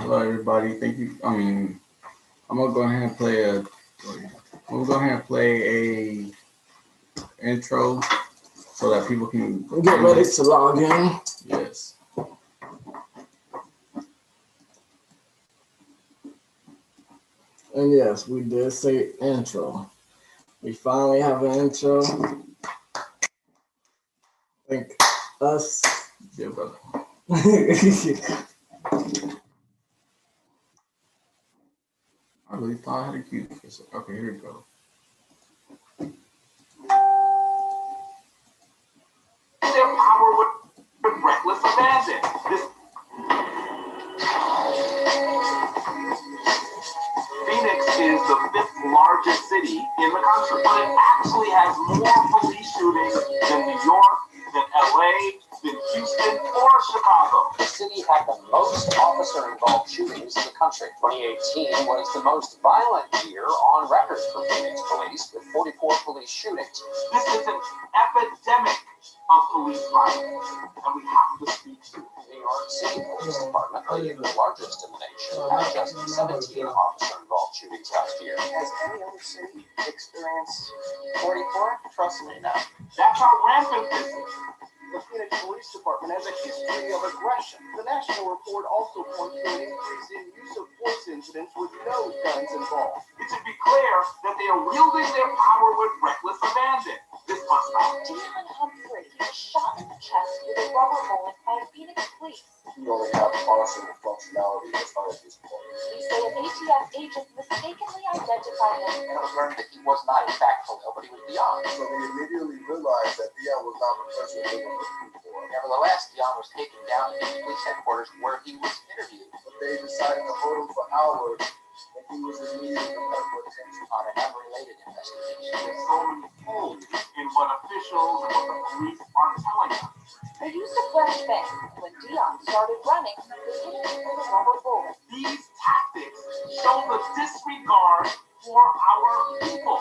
Hello, everybody. Thank you. I'm gonna go ahead and play a. We'll go ahead and play a intro so that people can get ready to log in. Yes. And yes, we did say intro. We finally have an intro. Thank us. Yeah, brother. I really thought I had a cue for this. Okay, here we go. Their power with reckless abandon. Phoenix is the 5th largest city in the country, but it actually has more police shootings than New York, than LA, than Houston, or Chicago. The city had the most officer-involved shootings in the country. 2018 was the most violent year on record for Phoenix police, with 44 police shootings. This is an epidemic of police violence, and we have to speak to it. The New York City Police Department, the largest in the nation, had just 17 officer-involved shootings last year. Has any other city experienced 44? Trust me, no. That's how rampant this is. The Phoenix Police Department has a history of aggression. The national report also points to an increase in use of force incidents with no guns involved. It should be clear that they are wielding their power with reckless abandon. This must stop. Dion Humphrey was shot in the chest with a rubber bullet by Phoenix police. We only have partial functionality as far as this point. Police say an ATF agent mistakenly identified him. And it was learned that he was not, in fact, Khalil, but he was Dion. So we immediately realized that Dion was not the person they were looking for. Nevertheless, Dion was taken down to the police headquarters where he was interviewed. But they decided to hold him for hours, and he was in need of medical attention On an unrelated investigation. There's so many holes in what officials and what the police are telling us. They used a flashbang. When Dion started running, they hit him with a rubber bullet. These tactics show the disregard for our people.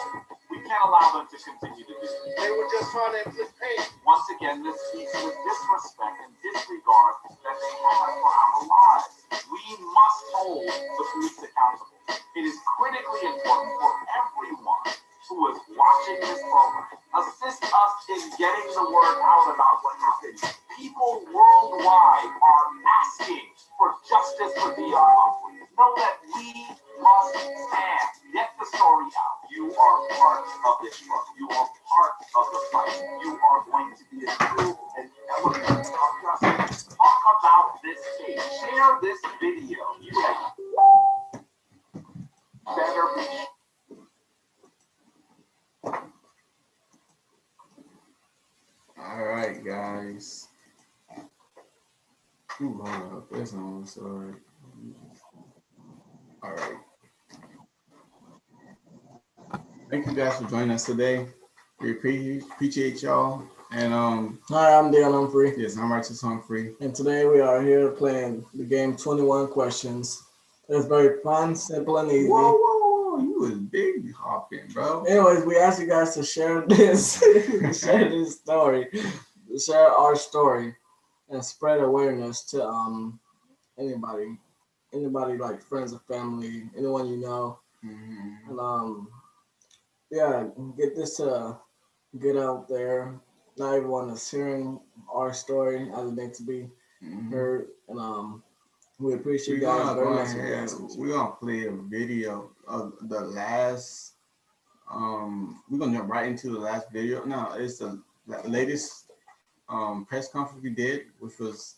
We can't allow them to continue to do this. They were just trying to inflict pain. Once again, this speaks to the disrespect and disregard that they have for our lives. We must hold the police accountable. It is critically important for everyone who is watching this program. Assist us in getting the word out about what happened. People worldwide are asking for justice for Dion Humphrey. Know that we must stand. Get the story out. You are part of this struggle. You are part of the fight. You are going to be a true and element of justice. Talk about this case. Share this video. You better be. All right, guys. Ooh, hold up. This one was sorry. All right. Thank you guys for joining us today. We appreciate y'all. And Hi, I'm Dion Humphrey. yes, I'm Righteous Humphrey. And today we are here playing the game 21 Questions. It's very fun, simple, and easy. Whoa, whoa, whoa! You was big hopping, bro. Anyways, we ask you guys to share this, share this story, share our story, and spread awareness to anybody like friends or family, anyone you know, and yeah, get this to get out there. Not everyone is hearing our story as it needs to be heard, and we appreciate you guys very much. We're gonna play a video of the last. We're gonna jump right into the last video. No, it's the latest press conference we did, which was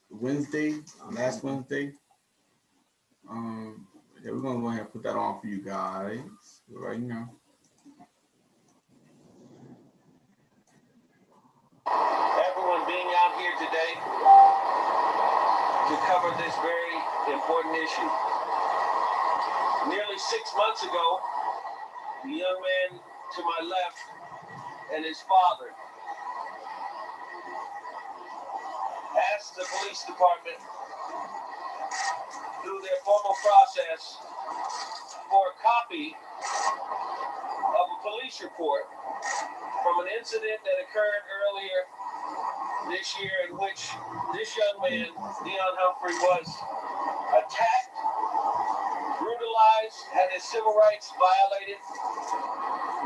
Wednesday, last Wednesday. Yeah, we're gonna go ahead and put that on for you guys right now. Everyone being out here today to cover this very important issue. Nearly 6 months ago, the young man to my left and his father asked the police department through their formal process for a copy of a police report from an incident that occurred earlier this year in which this young man, Dion Humphrey, was attacked, brutalized, had his civil rights violated,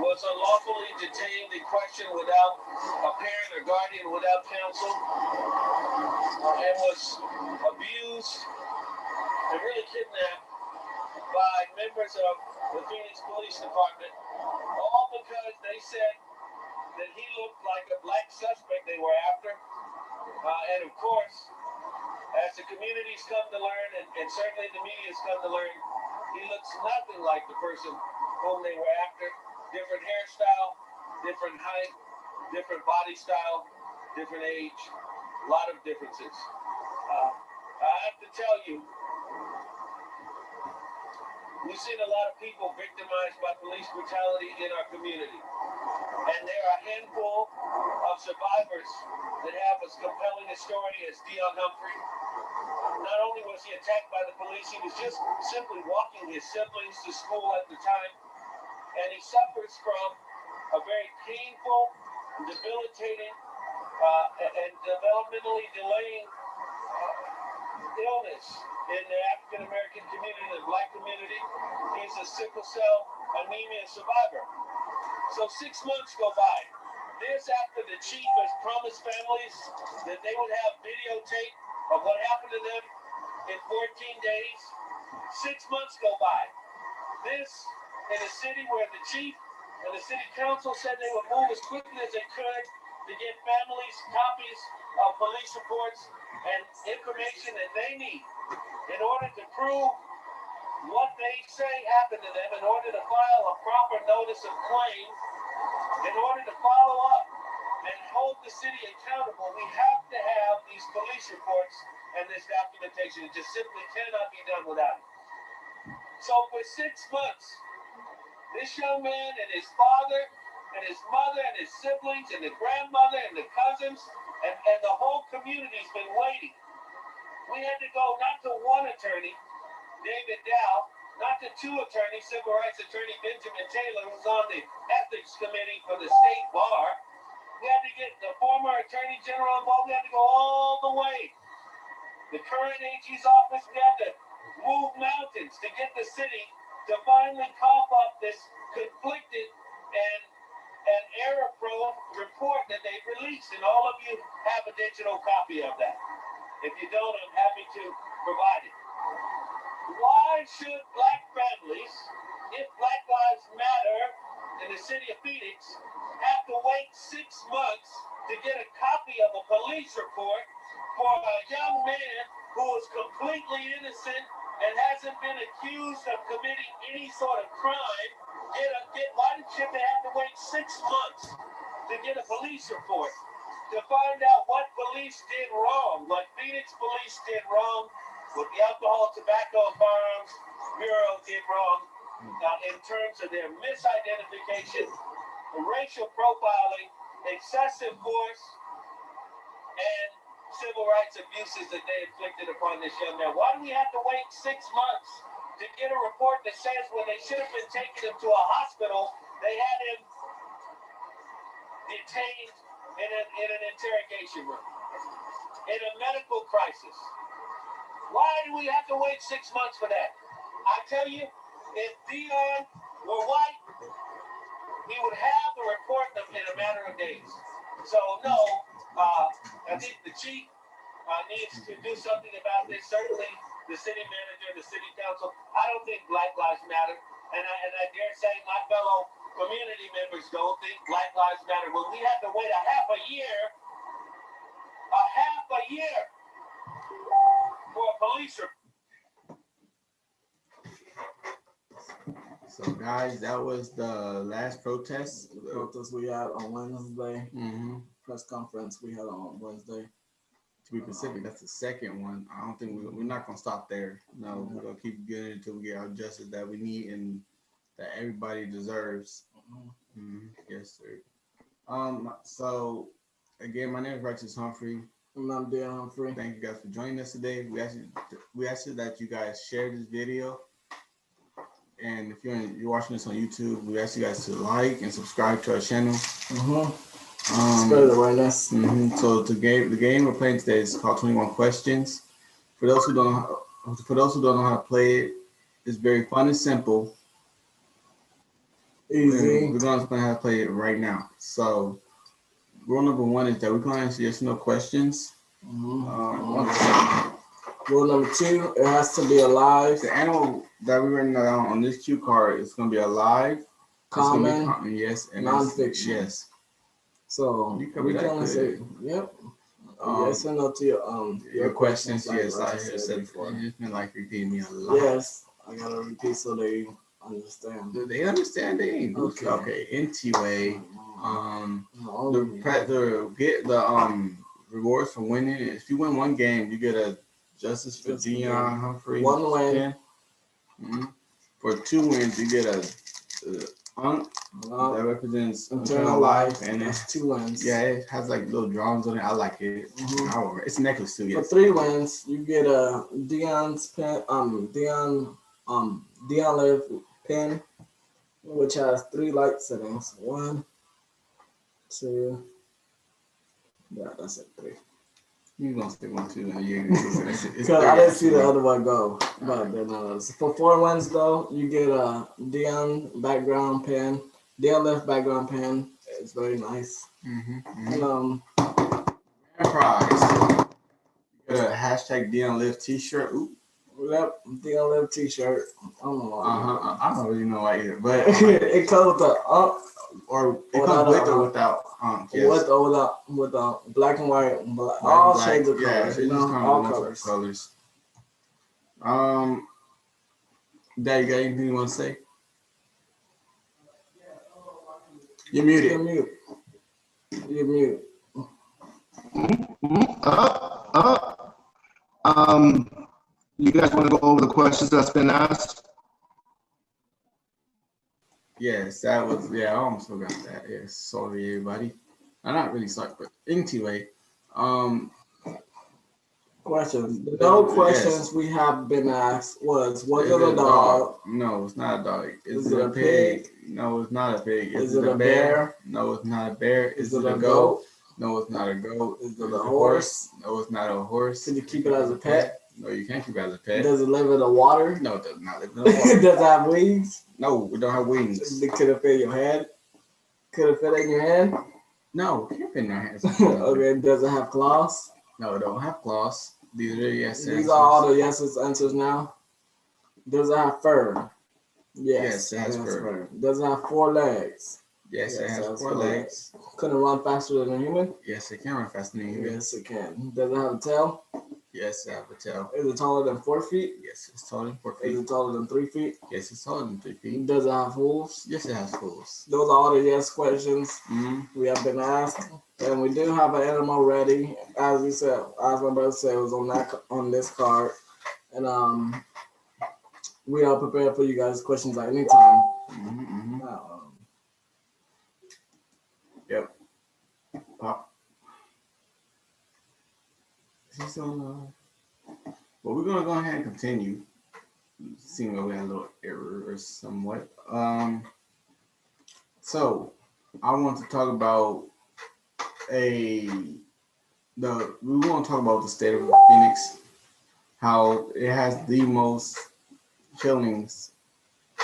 was unlawfully detained and questioned without a parent or guardian, without counsel, and was abused and really kidnapped by members of the Phoenix Police Department, all because they said that he looked like a black suspect they were after. And of course, as the community's come to learn, and certainly the media's come to learn, he looks nothing like the person whom they were after. Different hairstyle, different height, different body style, different age, a lot of differences. I have to tell you, we've seen a lot of people victimized by police brutality in our community. And there are a handful of survivors that have as compelling a story as Dion Humphrey. Not only was he attacked by the police, he was just simply walking his siblings to school at the time. And he suffers from a very painful, debilitating, and developmentally delaying illness in the African American community, the black community. He's a sickle cell anemia survivor. So 6 months go by. This after the chief has promised families that they would have videotape of what happened to them in 14 days. 6 months go by. This in a city where the chief and the city council said they would move as quickly as they could to get families copies of police reports and information that they need in order to prove what they say happened to them, in order to file a proper notice of claim, in order to follow up and hold the city accountable. We have to have these police reports and this documentation. It just simply cannot be done without it. So for 6 months, this young man and his father and his mother and his siblings and the grandmother and the cousins and the whole community's been waiting. We had to go not to one attorney, David Dow, not to two attorneys, civil rights attorney Benjamin Taylor, who's on the ethics committee for the state bar. We had to get the former attorney general involved. We had to go all the way. The current AG's office, we had to move mountains to get the city to finally cough up this conflicted and error-prone report that they've released. And all of you have a digital copy of that. If you don't, I'm happy to provide it. Why should black families, if Black Lives Matter in the city of Phoenix, have to wait 6 months to get a copy of a police report for a young man who is completely innocent and hasn't been accused of committing any sort of crime? Why should they have to wait 6 months to get a police report to find out what police did wrong, what Phoenix police did wrong, what the Alcohol, Tobacco, and Firearms Bureau did wrong in terms of their misidentification, racial profiling, excessive force, and civil rights abuses that they inflicted upon this young man? Why do we have to wait 6 months to get a report that says when they should have been taking him to a hospital, they had him detained in an interrogation room, in a medical crisis? Why do we have to wait 6 months for that? I tell you, if Dion were white, he would have the report in a matter of days. So no, I think the chief needs to do something about this. Certainly the city manager, the city council. I don't think Black Lives Matter. And I dare say my fellow community members don't think Black Lives Matter. Well, we have to wait a half a year for a police report. So guys, that was the last protest. The protest we had on Wednesday. Mm-hmm. Press conference we had on Wednesday. To be specific, that's the second one. I don't think we're not gonna stop there. No, we're gonna keep getting until we get our justice that we need and that everybody deserves. Mm-hmm. Yes, sir. So again, my name is Righteous Humphrey. And I'm Dion Humphrey. Thank you guys for joining us today. We ask that you guys share this video. And if you're watching this on YouTube, we ask you guys to like and subscribe to our channel. Spread awareness. So the game we're playing today is called 21 Questions. For those who don't know For those who don't know how to play it, it's very fun and simple. Easy. We're gonna explain how to play it right now. So, rule number 1 is that we're gonna answer yes or no questions. Rule number 2, it has to be alive. The animal that we written down on this cue card is gonna be alive, Common, yes, and non-fiction. Yes. So You we covered that can good. say yes or no to your questions. like Yes, I I said said before. it's been like repeating me a lot. Yes, I gotta repeat so they understand. Do they understand the English? Okay. Anyway, the rewards for winning. If you win one game, you get a Justice for Dion Humphrey. 1 win. For 2 wins, you get a that represents eternal life, and it's 2 wins. Yeah, it has like little drawings on it. I like it. It's a necklace too. Yes. For 3 wins, you get a Dion's pen, Dion Live pen, which has 3 light settings. 1, 2. Yeah, that's it. 3. You're gonna stick 1, 2, and you because I didn't see the other one go. But then for 4 wins though, you get a Dion background pen, Dion Live background pen. It's very nice. And prize. You get a hashtag Dion Live T-shirt. Ooh. Yep, Dion Live T-shirt. I don't know why. I don't really know why either, but it comes with the or it comes with or without yes. Without black and white, all shades of colors. Yeah, all colors. Dad, you got anything you want to say? You're muted. You're mute. You guys want to go over the questions that's been asked? Yes, that was, I almost forgot that. Yes, sorry everybody. I'm not really sorry, but anyway, questions. No questions we have been asked was it a dog? No, it's not a dog. Is it a pig? No, it's not a pig. Is it a bear? No, it's not a bear. Is it a goat? No, it's not a goat. Is it a horse? No, it's not a horse. Can you keep it as a pet? No, you can't keep it as a pet. Does it live in the water? No, it does not live in the water. Does it have wings? No, we don't have wings. Could it fit in your hand? Could it fit in your hand? No, it can't fit in our hands. Okay, does it have claws? No, it don't have claws. These are yes answers. These are all the yes answers now. Does it have fur? Yes, it has fur. Does it have 4 legs? Yes, it has 4 legs. Can it run faster than a human? Yes, it can run faster than a human. Yes, it can. Does it have a tail? Yes, it has a tail. Is it taller than 4 feet? Yes, it's taller than 4 feet. Is it taller than 3 feet? Yes, it's taller than 3 feet. Does it have hooves? Yes, it has hooves. Those are all the yes questions we have been asked. And we do have an animal ready. As you said, as my brother said, it was on this card. And we are prepared for you guys' questions at any time. Yep. Pop. Well, we're gonna go ahead and continue. Seeing that we had a little error or somewhat. So I want to talk about we want to talk about the state of Phoenix, how it has the most killings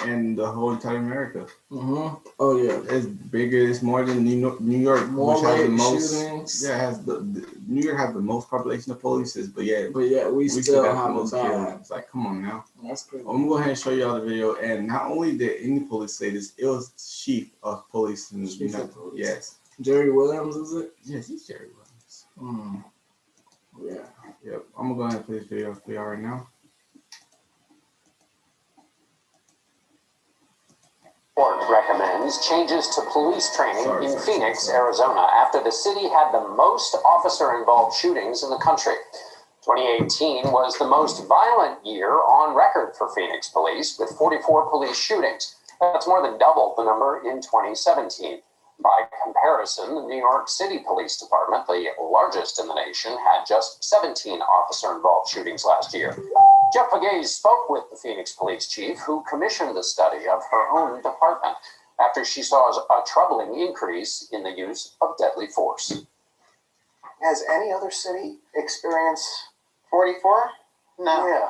in the whole entire America. Oh yeah, it's bigger. It's more than New York, which has the most. Shootings. Yeah, has New York has the most population of police, but yet we still have the most killings. Like, come on now. That's crazy. I'm gonna go ahead and show y'all the video. And not only did any police say this, it was chief of police in the United States. Yes. Jerry Williams, is it? Yes, he's Jerry Williams. Yeah. Yep. I'm gonna go ahead and play this video for y'all right now. Recommends changes to police training in Phoenix, Arizona, after the city had the most officer-involved shootings in the country. 2018 was the most violent year on record for Phoenix police, with 44 police shootings. That's more than double the number in 2017. By comparison, the New York City Police Department, the largest in the nation, had just 17 officer-involved shootings last year. Jeff Pagay spoke with the Phoenix police chief, who commissioned the study of her own department after she saw a troubling increase in the use of deadly force. Has any other city experienced 44? No. Yeah.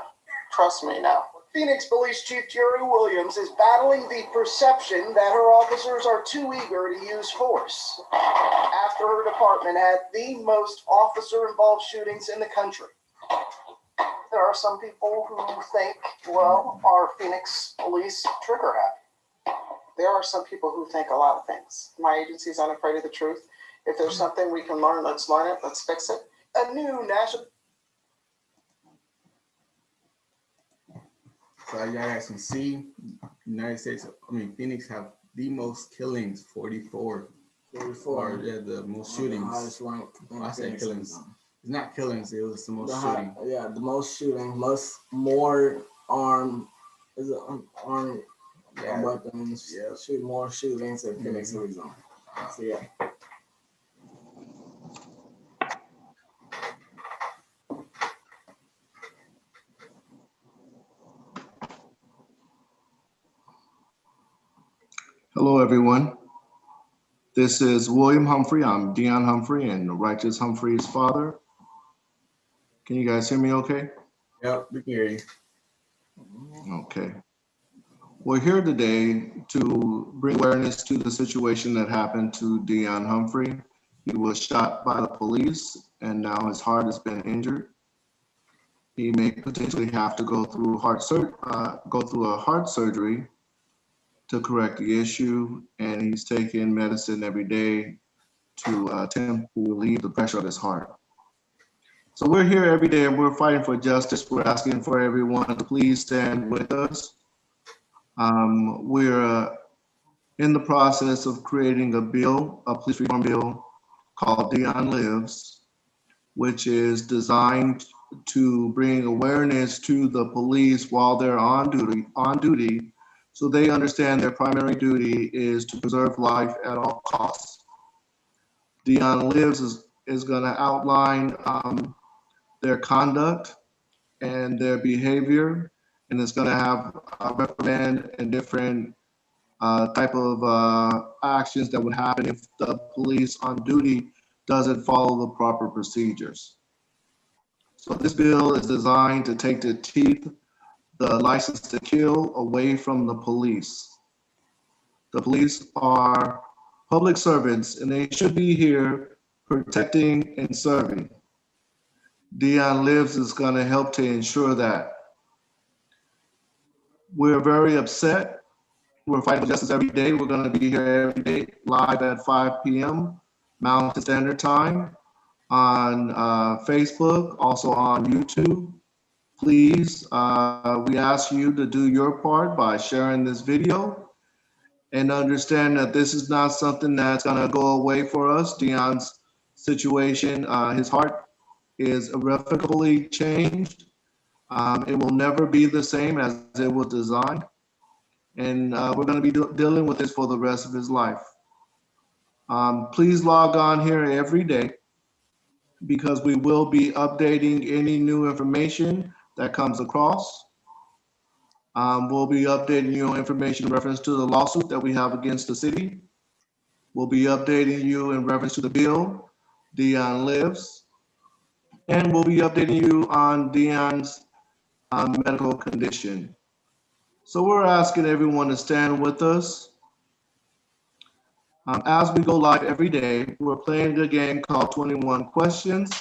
Trust me now. Phoenix Police Chief Jerry Williams is battling the perception that her officers are too eager to use force after her department had the most officer-involved shootings in the country. There are some people who think, well, are Phoenix police trigger happy? There are some people who think a lot of things. My agency is unafraid of the truth. If there's something we can learn, let's learn it. Let's fix it. A new national... So you guys can see, United States, Phoenix have the most killings, 44. 44. Or yeah, the most shootings. Highest rank. I said killings. It's not killings, it was the most shooting. Yeah, the most shooting, more armed, armed weapons, shoot more shootings in Phoenix, Arizona. So yeah. Hello, everyone. This is William Humphrey. I'm Dion Humphrey and Righteous Humphrey's father. Can you guys hear me okay? Yep, we can hear you. Okay. We're here today to bring awareness to the situation that happened to Dion Humphrey. He was shot by the police and now his heart has been injured. He may potentially have to go through a heart surgery to correct the issue, and he's taking medicine every day to attempt to relieve the pressure of his heart. So we're here every day and we're fighting for justice. We're asking for everyone to please stand with us. We're in the process of creating a bill, a police reform bill called DION LIVES, which is designed to bring awareness to the police while they're on duty, so they understand their primary duty is to preserve life at all costs. DION LIVES is going to outline their conduct and their behavior, and it's going to have a reprimand and different type of actions that would happen if the police on duty doesn't follow the proper procedures. So this bill is designed to take the teeth, the license to kill, away from the police. The police are public servants and they should be here protecting and serving. DION LIVES is going to help to ensure that. We're very upset. We're fighting for justice every day. We're going to be here every day live at 5 p.m. Mountain Standard Time on Facebook, also on YouTube. Please, we ask you to do your part by sharing this video and understand that this is not something that's going to go away for us. Dion's situation, his heart is irrevocably changed. It will never be the same as it was designed. And we're going to be dealing with this for the rest of his life. Please log on here every day because we will be updating any new information that comes across. We'll be updating you on information in reference to the lawsuit that we have against the city. We'll be updating you in reference to the bill, DION LIVES, and we'll be updating you on Dion's medical condition. So we're asking everyone to stand with us. As we go live every day, we're playing a game called 21 Questions.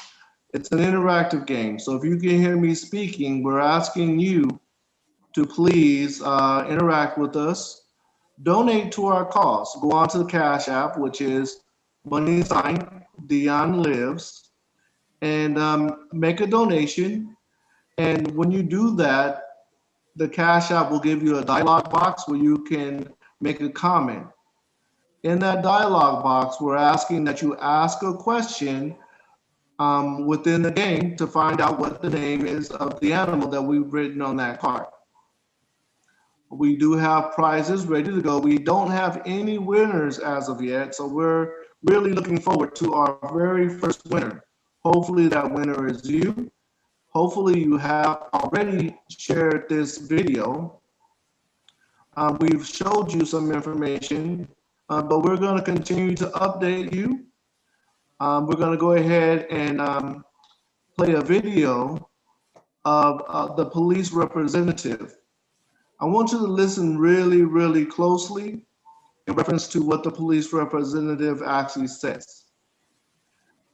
It's an interactive game. So if you can hear me speaking, we're asking you to please interact with us, donate to our cause. Go on to the Cash App, which is $DION LIVES, and make a donation. And when you do that, the Cash App will give you a dialog box where you can make a comment. In that dialog box, we're asking that you ask a question within the game to find out what the name is of the animal that we've written on that card. We do have prizes ready to go. We don't have any winners as of yet, so we're really looking forward to our very first winner. Hopefully that winner is you. Hopefully you have already shared this video. We've showed you some information, but we're going to continue to update you. We're going to go ahead and play a video of the police representative. I want you to listen really, really closely in reference to what the police representative actually says.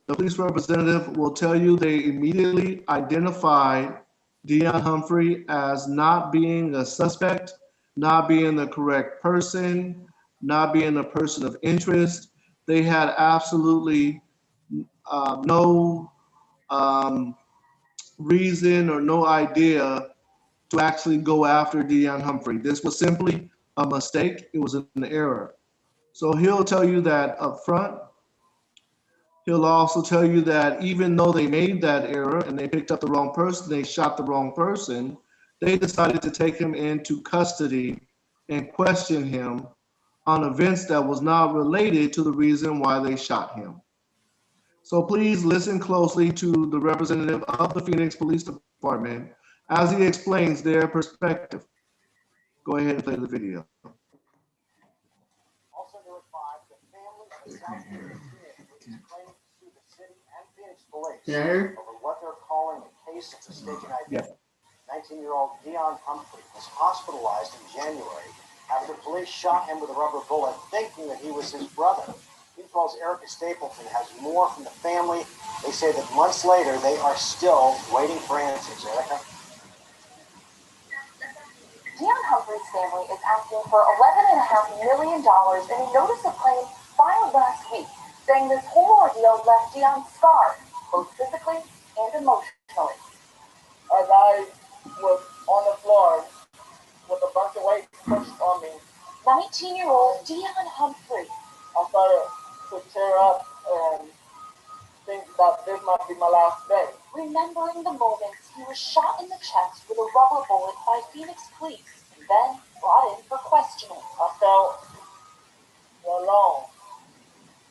The police representative will tell you they immediately identified Dion Humphrey as not being a suspect, not being the correct person, not being a person of interest. They had absolutely no reason or no idea to actually go after Dion Humphrey. This was simply a mistake. It was an error. So he'll tell you that up front. He'll also tell you that even though they made that error and they picked up the wrong person, they shot the wrong person, they decided to take him into custody and question him on events that was not related to the reason why they shot him. So please listen closely to the representative of the Phoenix Police Department as he explains their perspective. Go ahead and play the video. Also notified the family of South Phoenix is claiming to sue the city and Phoenix police over what they're calling a case of mistaken identity. 19-year-old Dion Humphrey was hospitalized in January after police shot him with a rubber bullet, thinking that he was his brother. P12's Erica Stapleton has more from the family. They say that months later, they are still waiting for answers. Erica? Dion Humphrey's family is asking for $11.5 million in a notice of claim filed last week, saying this whole ordeal left Dion scarred, both physically and emotionally. As I was on the floor with a bunch of weight pushed on me, 19-year-old Dion Humphrey. I started to tear up and think that this might be my last day. Remembering the moments he was shot in the chest with a rubber bullet by Phoenix police and then brought in for questioning. I felt alone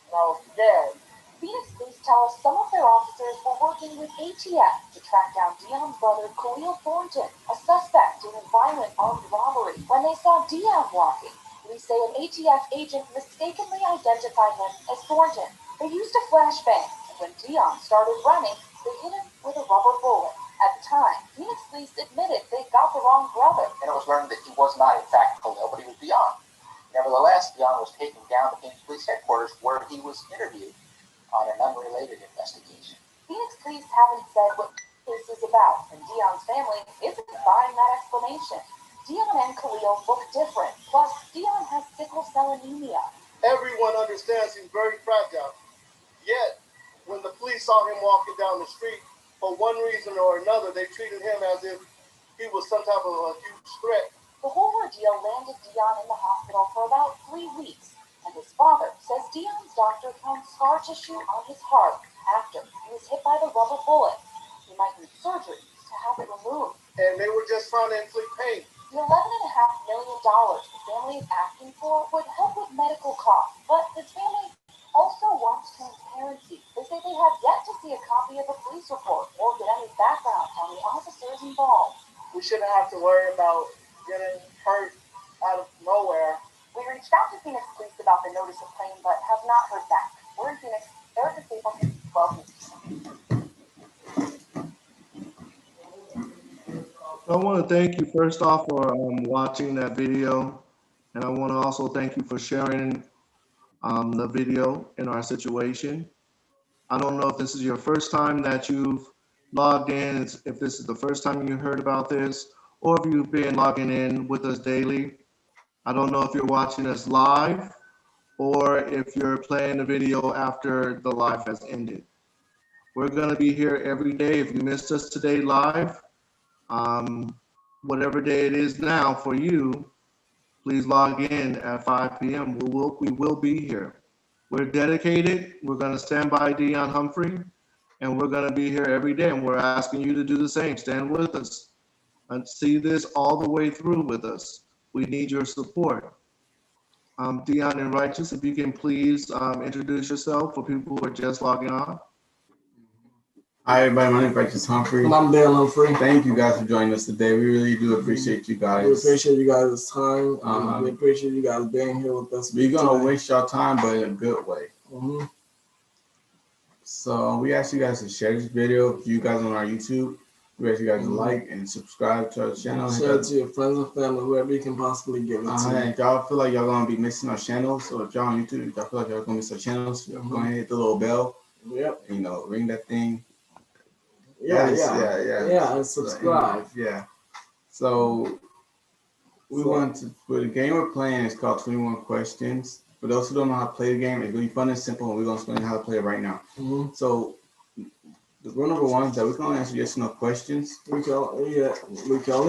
and I was scared. Phoenix police tell us some of their officers were working with ATF to track down Dion's brother Khalil Thornton, a suspect in a violent armed robbery. When they saw Dion walking, police say an ATF agent mistakenly identified him as Thornton. They used a flashbang, and when Dion started running, they hit him with a rubber bullet. At the time, Phoenix police admitted they got the wrong brother. And it was learned that he was not, in fact, Khalil, but he was Dion. Nevertheless, Dion was taken down to Phoenix Police Headquarters, where he was interviewed on an unrelated investigation. Phoenix police haven't said what the case is about, and Dion's family isn't buying that explanation. Dion and Khalil look different, plus Dion has sickle cell anemia. Everyone understands he's very fragile. Yet, when the police saw him walking down the street, for one reason or another, they treated him as if he was some type of a huge threat. The whole ordeal landed Dion in the hospital for about 3 weeks, and his father says Dion's doctor found scar tissue on his heart after he was hit by the rubber bullet. He might need surgery to have it removed. And they were just trying to inflict pain. The $11.5 million the family is asking for would help with medical costs, but his family also wants transparency. They say they have yet to see a copy of a police report or get any background on the officers involved. We shouldn't have to worry about getting hurt out of nowhere. We reached out to Phoenix police about the notice of claim, but have not heard back. We're in Phoenix. Erica Stapleton, 12 News. I want to thank you first off for watching that video, and I want to also thank you for sharing the video in our situation. I don't know if this is your first time that you've logged in, if this is the first time you heard about this, or if you've been logging in with us daily. I don't know if you're watching us live or if you're playing the video after the live has ended. We're going to be here every day. If you missed us today live, whatever day it is now for you, please log in at 5 p.m. We will be here. We're dedicated. We're going to stand by Dion Humphrey, and we're going to be here every day. And we're asking you to do the same. Stand with us and see this all the way through with us. We need your support. Dion and Righteous, if you can please introduce yourself for people who are just logging on. Hi, everybody. My name is Righteous Humphrey. And I'm Dion Humphrey. Thank you guys for joining us today. We really do appreciate you guys. We appreciate you guys' time. We appreciate you guys being here with us. We're going to waste your time, but in a good way. So we asked you guys to share this video. If you guys on our YouTube, We ask you guys to like and subscribe to our channel. Share it to your friends and family, whoever you can possibly give it to. And if y'all feel like y'all gonna be missing our channels, so if y'all on YouTube, if y'all feel like y'all gonna miss our channels, go ahead and hit the little bell. Yep. And, ring that thing. Yeah, and So, subscribe. yeah. So we want to. For the game we're playing is called 21 Questions. For those who don't know how to play the game, it's really fun and simple, and we're gonna explain how to play it right now. So the rule number one is that we can only answer yes or no questions. We can only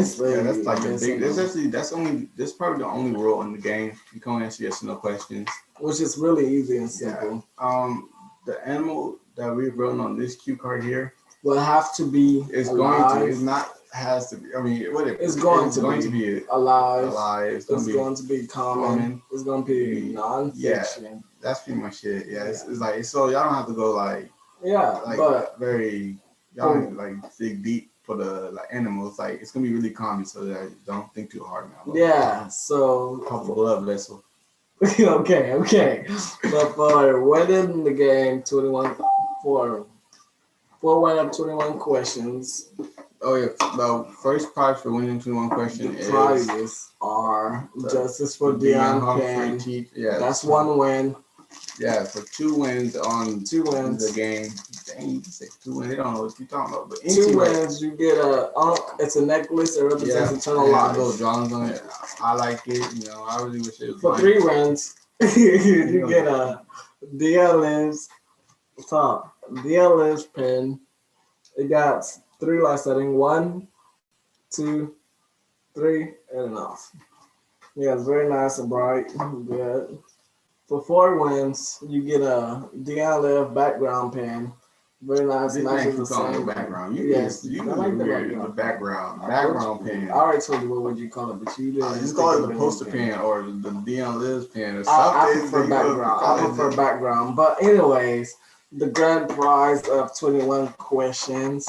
say. Yeah, that's like a big. That's probably the only rule in the game. You can only answer yes or no questions, which is really easy and simple. Yeah. The animal that we've written on this cue card here will have to be it's alive. Going to. It's not. Has to be. I mean, what it's going to be alive. Alive. It's going to be common. It's going to be non-fiction. Yeah, that's pretty much it. Yeah, it's like so y'all don't have to go like. Yeah, like but very y'all like dig deep for the animals. Like it's gonna be really common, so that don't think too hard now. Yeah, so pump a blood vessel. okay. But for winning the game, 21 questions. Oh yeah, the first prize for winning 21 questions prizes are Justice for Dion Humphrey. Yeah, that's one win. Yeah, for 2 wins on the game. Dang, you say 2 wins. They don't know what you're talking about. But anyway, 2 wins, you get a It's a necklace that represents eternal life. Little drawings on it. I like it. I really wish it was. For 3 wins, you get a Dion Lives pen. It got 3 light settings: 1, 2, 3, and off. Yeah, it's very nice and bright. Good. For 4 wins, you get a Dion Live background pen. Very nice. Matches the same background. You like the background pen. I already told you what would you call it, but you didn't. Just call it the poster pen or the Dion Lives pen or something. I prefer background. I prefer background. But anyways, the grand prize of 21 questions.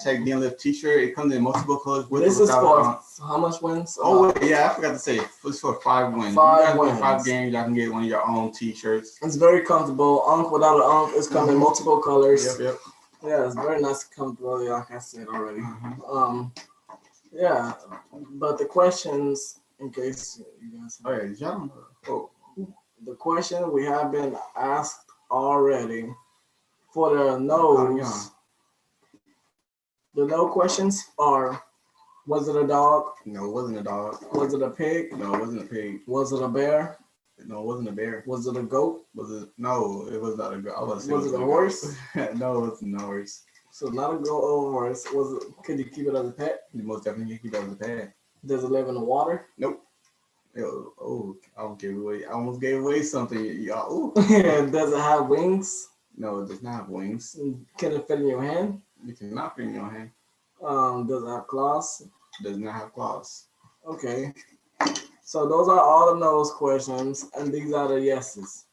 Check Dion Live T-shirt. It comes in multiple colors. This is for how much wins? Oh wait, yeah, I forgot to say it's for 5 wins. 5 wins. 5 games. Y'all can get one of your own T-shirts. It's very comfortable. Without an it's coming in multiple colors. Yep. Yeah, it's very nice and comfortable. Like I said already. Yeah, but the questions, in case you guys. Oh yeah, y'all know. The question we have been asked already for the no's. The no questions are: was it a dog? No, it wasn't a dog. Was it a pig? No, it wasn't a pig. Was it a bear? No, it wasn't a bear. Was it a goat? No, it was not a goat. Was it a horse? No, it wasn't a horse. So not a goat or a horse. Could you keep it as a pet? You most definitely can keep it as a pet. Does it live in the water? Nope. I almost gave away something. Y'all. Does it have wings? No, it does not have wings. Can it fit in your hand? It cannot fit in your hand. Does it have claws? Does not have claws. Okay. So those are all the no's questions, and these are the yeses.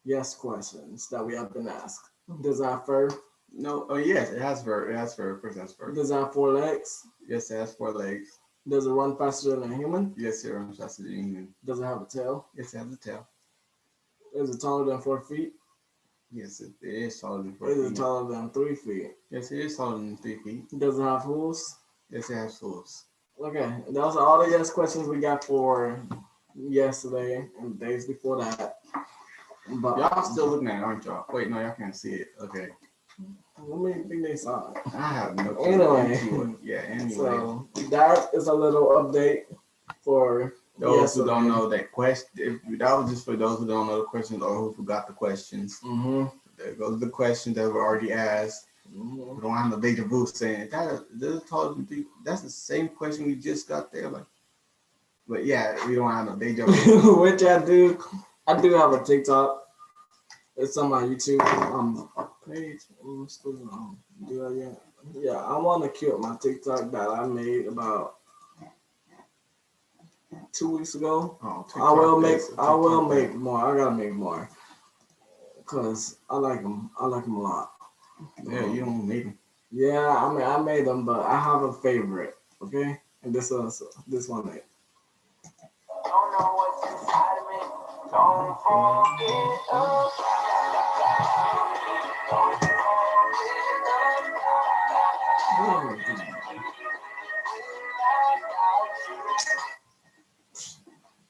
Yes questions that we have been asked. Does it have fur? No. Oh yes, it has fur. It has fur. Of course, it has fur. Does it have 4 legs? Yes, it has 4 legs. Does it run faster than a human? Yes, it runs faster than a human. Does it have a tail? Yes, it has a tail. Is it taller than 4 feet? Yes, it is taller than 4 feet. Is it taller than 3 feet? Yes, it is taller than 3 feet. Does it have hooves? Yes, it has hooves. Okay, those are all the yes questions we got for yesterday and the days before that. But y'all still looking at it, aren't y'all? Wait, no, y'all can't see it. Okay. Let me think they saw it. I have no clue. Anyway. Anyway. So that is a little update for those who don't know that question. That was just for those who don't know the questions or who forgot the questions. There goes the questions that were already asked. We don't have no deja vu saying that's the same question we just got there. But yeah, we don't have no deja vu. Which I do. I do have a TikTok. It's on my YouTube page. I'm still do that yet. Yeah, I want to kill my TikTok that I made about 2 weeks ago. I will make more. I gotta make more because I like them. I like them a lot. Yeah, you don't make them. Yeah, I made them, but I have a favorite. Okay, and this one. Don't know what's inside of me. Don't forget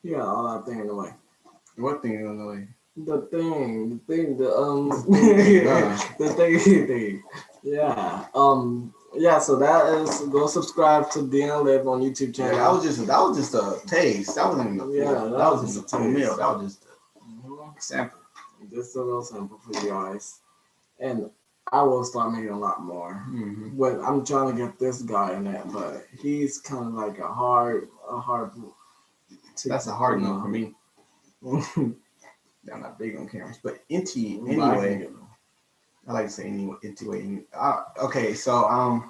You got all that thing in the way. What thing in the way? The thing, the thing. Yeah. Yeah. So that is, go subscribe to Dion Live on YouTube channel. Yeah, that was just a taste. That wasn't even a full. That was just a full meal. That was just a sample. Just a little sample for you guys. And I will start making a lot more. But I'm trying to get this guy in it, but he's kind of like a hard. That's a hard no for me. I'm not big on cameras, but anyway, I like to say anyway. Okay, so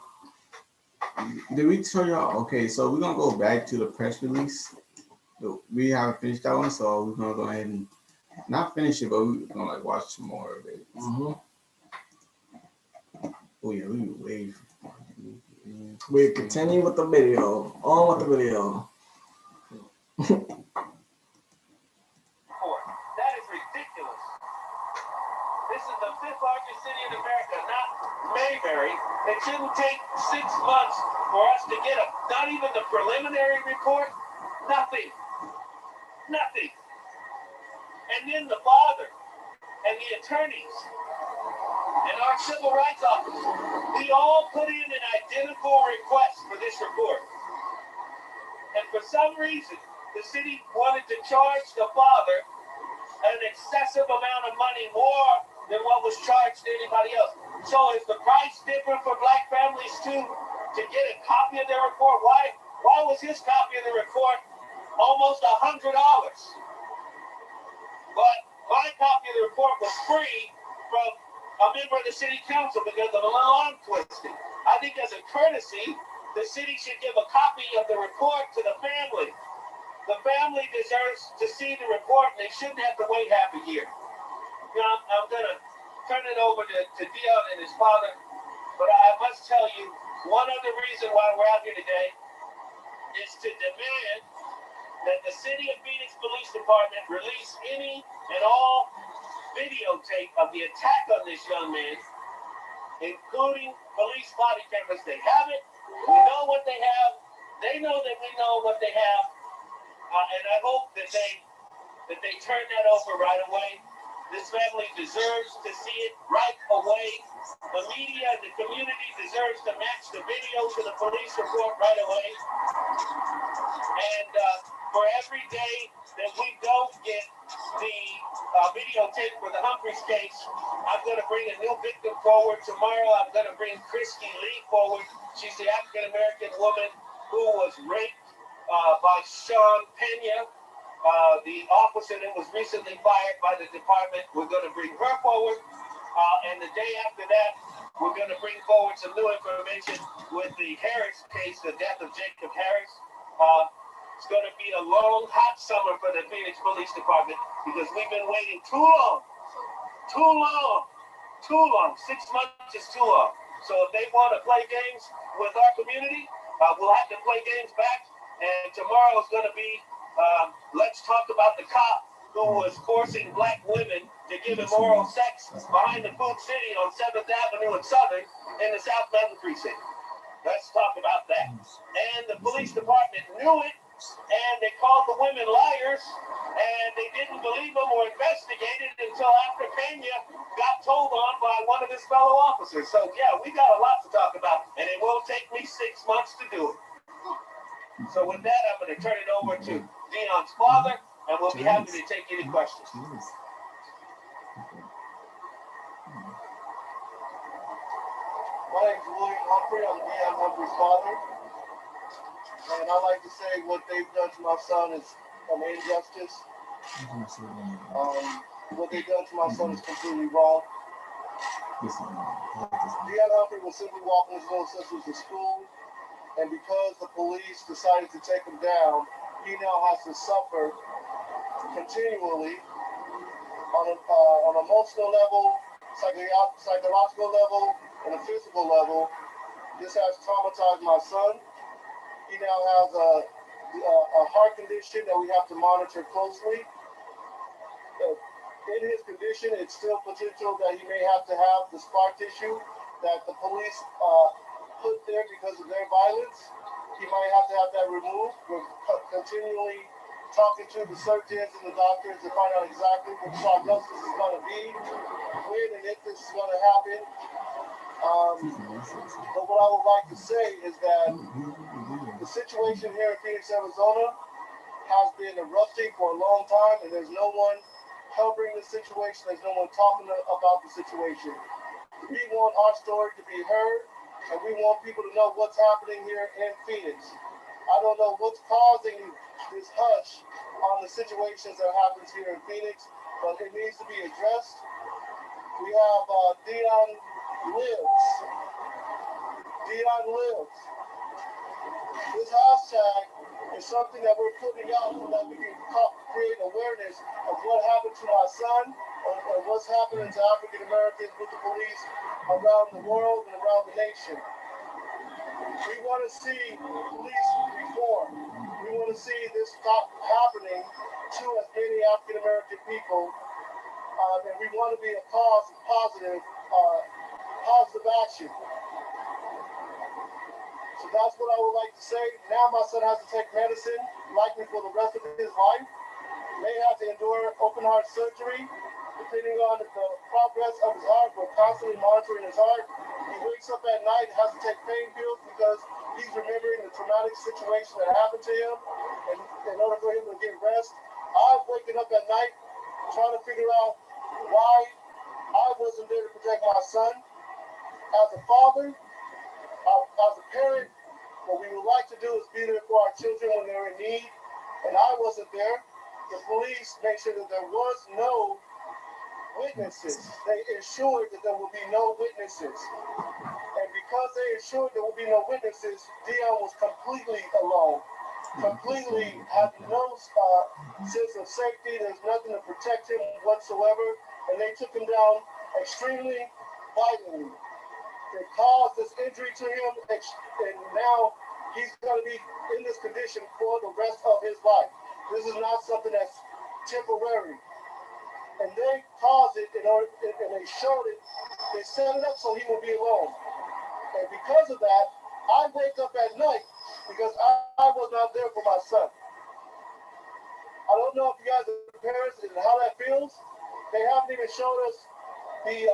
did we show y'all? Okay, so we're gonna go back to the press release. We haven't finished that one, so we're gonna go ahead and not finish it, but we're gonna like watch some more of it. Oh yeah, we wait. We continue with the video. On with the video. That is ridiculous. This is the 5th largest city in America, not Mayberry. It shouldn't take 6 months for us to get not even the preliminary report. Nothing. Nothing. And then the father and the attorneys and our civil rights office, we all put in an identical request for this report. And for some reason, the city wanted to charge the father an excessive amount of money, more than what was charged to anybody else. So is the price different for black families too, to get a copy of their report? Why was his copy of the report almost $100? But my copy of the report was free from a member of the city council because of a little arm twisting. I think as a courtesy, the city should give a copy of the report to the family. The family deserves to see the report, and they shouldn't have to wait half a year. You know, I'm going to turn it over to Dion and his father, but I must tell you, one other reason why we're out here today is to demand that the City of Phoenix Police Department release any and all videotape of the attack on this young man, including police body cameras. They have it. We know what they have. They know that we know what they have. And I hope that they turn that over right away. This family deserves to see it right away. The media and the community deserves to match the video to the police report right away. And for every day that we don't get the videotape for the Humphreys case, I'm going to bring a new victim forward. Tomorrow I'm going to bring Christy Lee forward. She's the African-American woman who was raped by Sean Pena, the officer that was recently fired by the department. We're going to bring her forward. And the day after that, we're going to bring forward some new information with the Harris case, the death of Jacob Harris. It's going to be a long, hot summer for the Phoenix Police Department because we've been waiting too long. 6 months is too long. So if they want to play games with our community, we'll have to play games back. And tomorrow is going to be, let's talk about the cop who was forcing black women to give him oral sex behind the Food City on 7th Avenue and Southern in the South Mountain Precinct. Let's talk about that. And the police department knew it, and they called the women liars, and they didn't believe them or investigate it until after Pena got told on by one of his fellow officers. So, yeah, we got a lot to talk about, and it will take me 6 months to do it. So with that, I'm going to turn it over to Dion's father, and we'll be happy to take any questions. My name is William Humphrey. I'm Dion Humphrey's father. And I like to say what they've done to my son is an injustice. What they've done to my son is completely wrong. Dion Humphrey was simply walking his little sisters to school, and because the police decided to take him down, he now has to suffer continually on an emotional level, psychological level, and a physical level. This has traumatized my son. He now has a heart condition that we have to monitor closely. In his condition, it's still potential that he may have to have the scar tissue that the police put there because of their violence. He might have to have that removed. We're continually talking to the surgeons and the doctors to find out exactly what the prognosis is going to be, when and if this is going to happen. But what I would like to say is that the situation here in Phoenix, Arizona has been erupting for a long time, and there's no one covering the situation. There's no one talking about the situation. We want our story to be heard, and we want people to know what's happening here in Phoenix. I don't know what's causing this hush on the situations that happens here in Phoenix, but it needs to be addressed. We have Dion Lives. Dion Lives. This hashtag is something that we're putting out so that we can create awareness of what happened to my son and what's happening to African Americans with the police around the world and around the nation. We want to see police reform. We want to see this stop happening to as many African American people, and we want to be a cause of positive action. So that's what I would like to say. Now my son has to take medicine, likely for the rest of his life. May have to endure open heart surgery. Depending on the progress of his heart, we're constantly monitoring his heart. He wakes up at night, has to take pain pills because he's remembering the traumatic situation that happened to him. And in order for him to get rest, I'm waking up at night trying to figure out why I wasn't there to protect my son. As a father, as a parent, what we would like to do is be there for our children when they're in need, and I wasn't there. The police made sure that there was no witnesses. They ensured that there would be no witnesses. And because they ensured there would be no witnesses, Dion was completely alone. Completely had no sense of safety. There's nothing to protect him whatsoever. And they took him down extremely violently. They caused this injury to him, and now he's going to be in this condition for the rest of his life. This is not something that's temporary. And they caused it and they showed it. They set it up so he will be alone. And because of that, I wake up at night because I was not there for my son. I don't know if you guys are parents and how that feels. They haven't even showed us the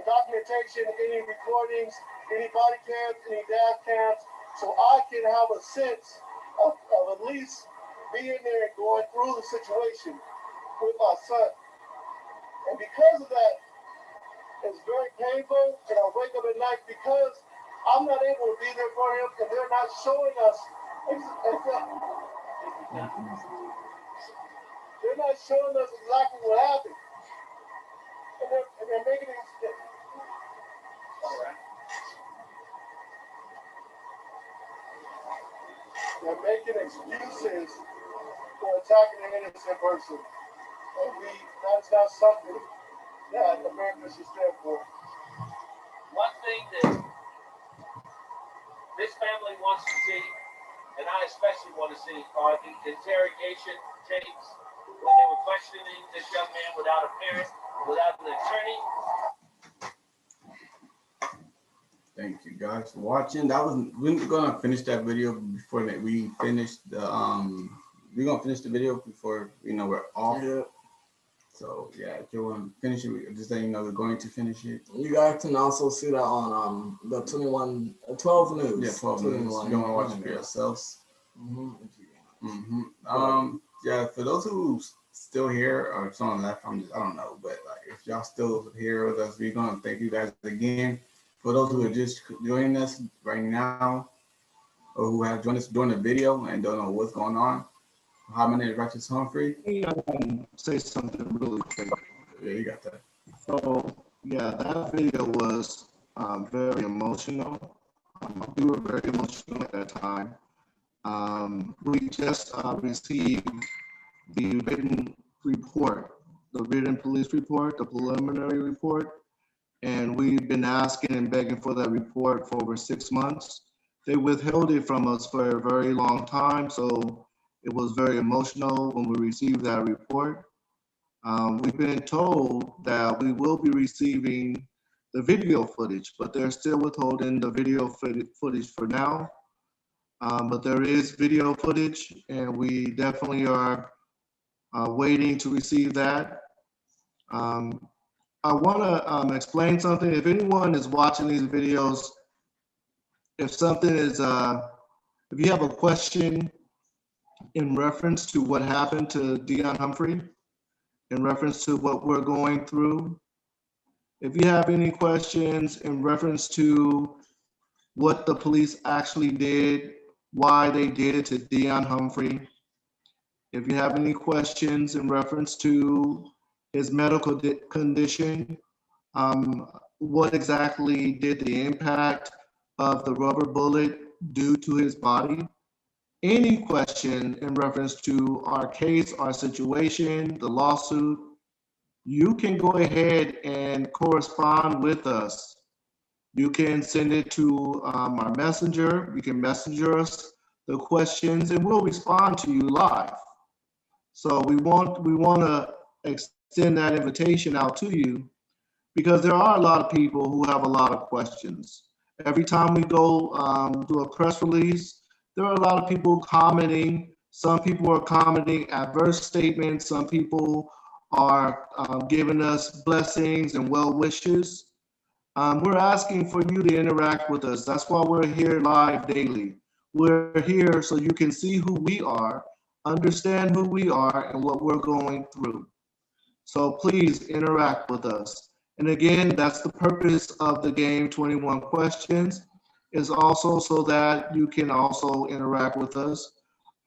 documentation, any recordings, any body cams, any dash cams, so I can have a sense of at least being there and going through the situation with my son. And because of that, it's very painful, and I wake up at night because I'm not able to be there for him, and they're not showing us they're not showing us exactly what happened. And they're making it. They're making excuses for attacking an innocent person. And that's not something that America should stand for. One thing that this family wants to see, and I especially want to see, are the interrogation tapes when they were questioning this young man without a parent, without an attorney. Thank you guys for watching. We're gonna finish that video before we finish the we're gonna finish the video before we're off. Yeah. So yeah, if you want to finish it, just let you know we're going to finish it. You guys can also see that on the 12 news. Yeah, 12 news. You don't want to watch it for yourselves. Yeah, for those who still here or someone left, I don't know, but like if y'all still here with us, we're gonna thank you guys again. For those who are just joining us right now, or who have joined us during the video and don't know what's going on, hi, my name is Righteous Humphrey. I want to say something really quick. Yeah, you got that. So, yeah, that video was very emotional. We were very emotional at that time. We just received the written report, the written police report, the preliminary report, and we've been asking and begging for that report for over 6 months. They withheld it from us for a very long time, so it was very emotional when we received that report. We've been told that we will be receiving the video footage, but they're still withholding the video footage for now. But there is video footage, and we definitely are waiting to receive that. I want to explain something. If anyone is watching these videos, if something is, if you have a question in reference to what happened to Dion Humphrey, in reference to what we're going through, if you have any questions in reference to what the police actually did, why they did it to Dion Humphrey, if you have any questions in reference to his medical condition, what exactly did the impact of the rubber bullet do to his body, any question in reference to our case, our situation, the lawsuit, you can go ahead and correspond with us. You can send it to our messenger. You can messenger us the questions, and we'll respond to you live. So we want to extend that invitation out to you, because there are a lot of people who have a lot of questions. Every time we go do a press release, there are a lot of people commenting. Some people are commenting adverse statements. Some people are giving us blessings and well wishes. We're asking for you to interact with us. That's why we're here live daily. We're here so you can see who we are, understand who we are, and what we're going through. So please interact with us. And again, that's the purpose of the game 21 Questions, is also so that you can also interact with us.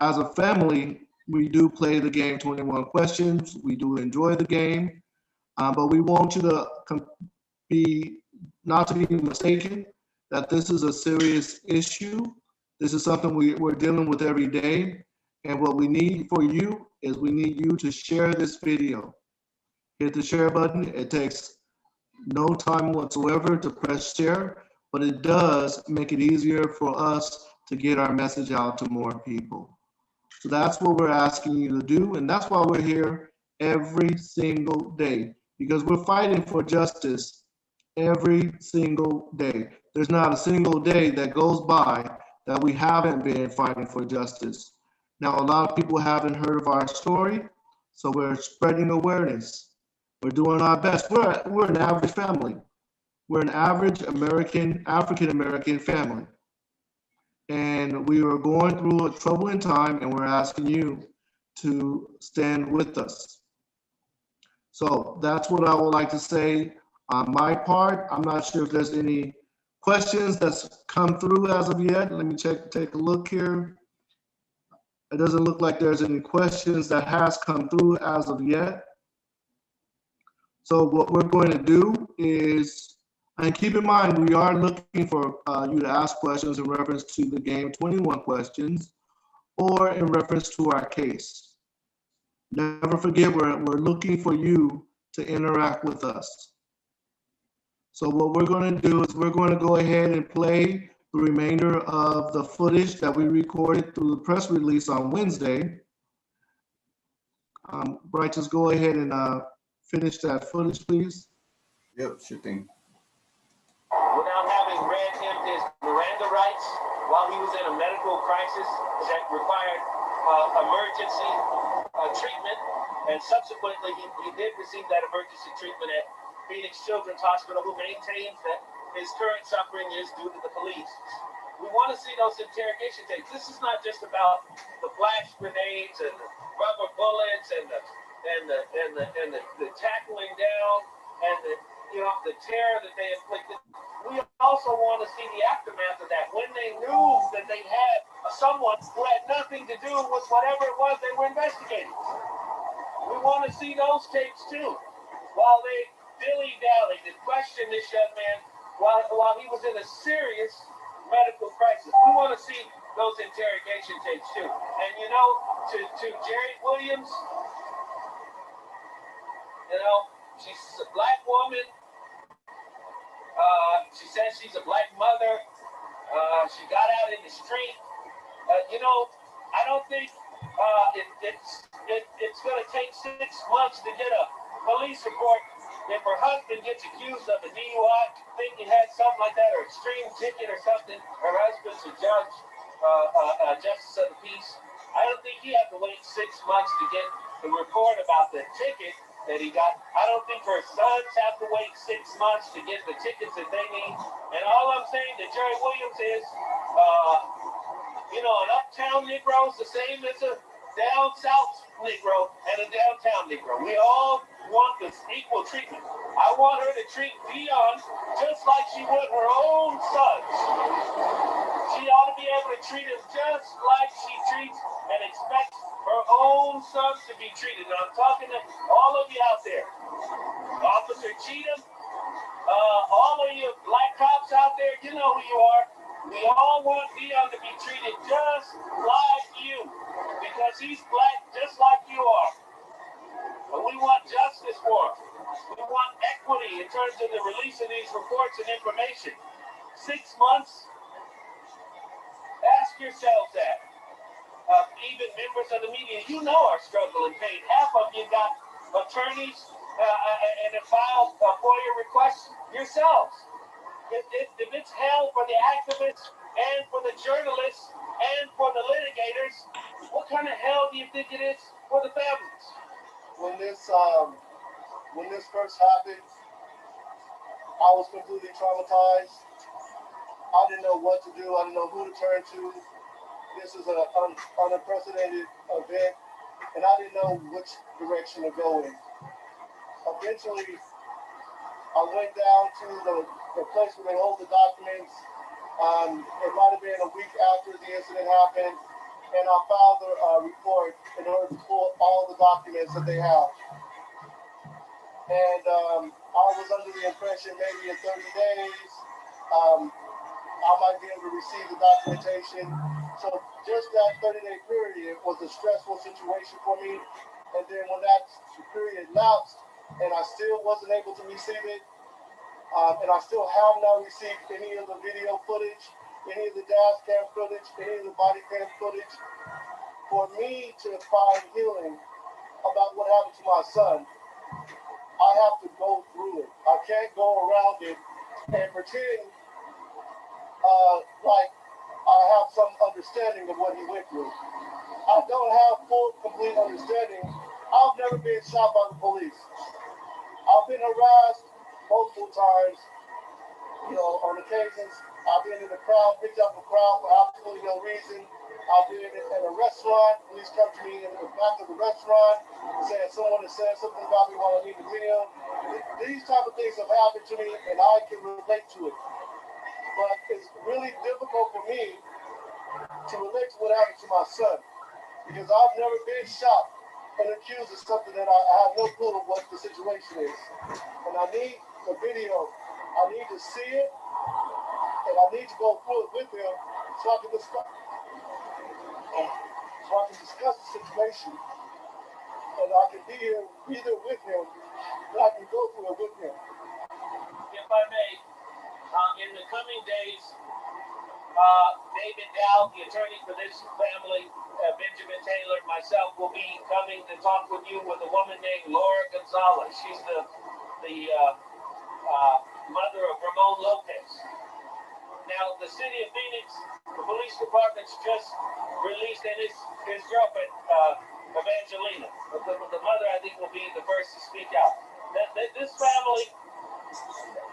As a family, we do play the game 21 Questions. We do enjoy the game, but we want you to not to be mistaken that this is a serious issue. This is something we're dealing with every day. And what we need for you is we need you to share this video. Hit the share button. It takes no time whatsoever to press share, but it does make it easier for us to get our message out to more people. So that's what we're asking you to do, and that's why we're here every single day, because we're fighting for justice every single day. There's not a single day that goes by that we haven't been fighting for justice. Now, a lot of people haven't heard of our story, so we're spreading awareness. We're doing our best. We're an average family. We're an average African-American family. And we are going through a troubling time, and we're asking you to stand with us. So that's what I would like to say on my part. I'm not sure if there's any questions that's come through as of yet. Let me take a look here. It doesn't look like there's any questions that has come through as of yet. So what we're going to do is, and keep in mind, we are looking for you to ask questions in reference to the game 21 Questions or in reference to our case. Never forget, we're looking for you to interact with us. So what we're going to do is we're going to go ahead and play the remainder of the footage that we recorded through the press release on Wednesday. Bright, just go ahead and finish that footage, please. Yep, sure thing. Without having read him his Miranda rights while he was in a medical crisis that required emergency treatment, and subsequently he did receive that emergency treatment at Phoenix Children's Hospital, who maintains that his current suffering is due to the police. We want to see those interrogation tapes. This is not just about the flash grenades and the rubber bullets and the tackling down and the terror that they inflicted. We also want to see the aftermath of that, when they knew that they had someone who had nothing to do with whatever it was they were investigating. We want to see those tapes too, while they dilly-dallied and questioned this young man while he was in a serious medical crisis. We want to see those interrogation tapes too. And to Jerry Williams, she's a black woman. She says she's a black mother. She got out in the street. I don't think it's going to take 6 months to get a police report if her husband gets accused of a DUI, think he had something like that, or extreme ticket or something, her husband's a judge, justice of the peace, I don't think he had to wait 6 months to get the report about the ticket that he got. I don't think her sons have to wait 6 months to get the tickets that they need. And all I'm saying to Jerry Williams is, an uptown Negro is the same as a down south Negro and a downtown Negro. We all want this equal treatment. I want her to treat Dion just like she would her own sons. She ought to be able to treat him just like she treats and expects her own sons to be treated. And I'm talking to all of you out there. Officer Cheatham, all of you black cops out there, you know who you are. We all want Dion to be treated just like you, because he's black just like you are. But we want justice for him. We want equity in terms of the release of these reports and information. 6 months? Ask yourselves that. Even members of the media, you know our struggle and pain. Half of you got attorneys and have filed FOIA requests yourselves. If it's hell for the activists and for the journalists and for the litigators, what kind of hell do you think it is for the families? When this first happened, I was completely traumatized. I didn't know what to do. I didn't know who to turn to. This is an unprecedented event, and I didn't know which direction to go in. Eventually, I went down to the place where they hold the documents. It might have been a week after the incident happened, and I filed a report in order to pull all the documents that they have. And I was under the impression maybe in 30 days, I might be able to receive the documentation. So just that 30-day period was a stressful situation for me. And then when that period lapsed and I still wasn't able to receive it, and I still have not received any of the video footage, any of the dash cam footage, any of the body cam footage, for me to find healing about what happened to my son, I have to go through it. I can't go around it and pretend like I have some understanding of what he went through. I don't have full, complete understanding. I've never been shot by the police. I've been harassed multiple times, on occasions. I've been in the crowd, picked up a crowd for absolutely no reason. I've been at a restaurant, police come to me in the back of the restaurant, saying someone has said something about me while I'm eating the meal. These type of things have happened to me, and I can relate to it. But it's really difficult for me to relate to what happened to my son, because I've never been shot and accused of something that I have no clue of what the situation is. And I need the video. I need to see it, and I need to go through it with him so I can discuss the situation, and I can be here either with him, and I can go through it with him. If I may, in the coming days, David Dow, the attorney for this family, Benjamin Taylor, myself will be coming to talk with you with a woman named Laura Gonzalez. She's the mother of Ramon Lopez. Now, the city of Phoenix, the police department's just released, and his girlfriend, Evangelina. The mother, I think, will be the first to speak out. This family,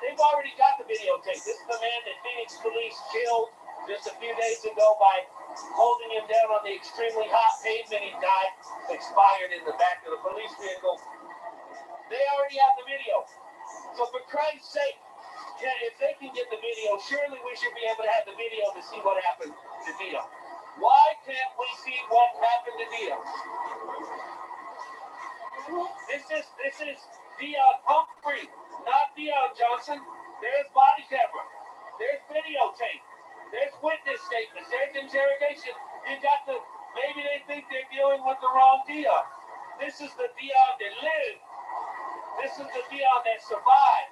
they've already got the videotape. This is the man that Phoenix police killed just a few days ago by holding him down on the extremely hot pavement. He died, expired in the back of the police vehicle. They already have the video. So for Christ's sake, if they can get the video, surely we should be able to have the video to see what happened to Dion. Why can't we see what happened to Dion? This is Dion Humphrey, not Dion Johnson. There's body camera. There's videotape. There's witness statements. There's interrogation. Maybe they think they're dealing with the wrong Dion. This is the Dion that lived. This is the Dion that survived.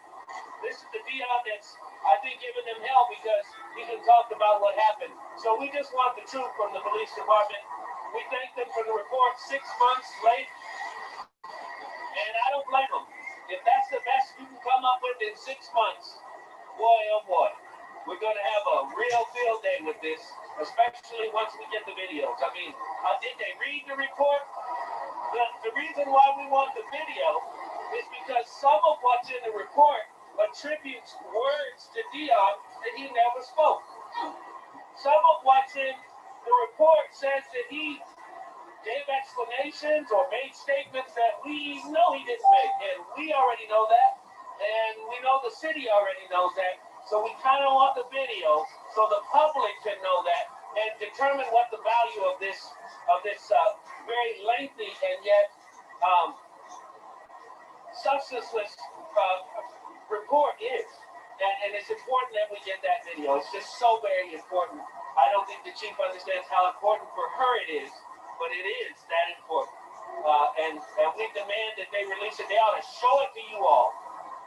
This is the Dion that's, I think, giving them hell because he can talk about what happened. So we just want the truth from the police department. We thank them for the report 6 months late. And I don't blame them. If that's the best come up with in 6 months, boy, oh boy, we're going to have a real field day with this, especially once we get the videos. I mean, did they read the report? The reason why we want the video is because some of what's in the report attributes words to Dion that he never spoke. Some of what's in the report says that he gave explanations or made statements that we know he didn't make, and we already know that, and we know the city already knows that. So we kind of want the video so the public can know that and determine what the value of this very lengthy and yet substanceless report is. And it's important that we get that video. It's just so very important. I don't think the chief understands how important for her it is, but it is that important. And we demand that they release it. They ought to show it to you all.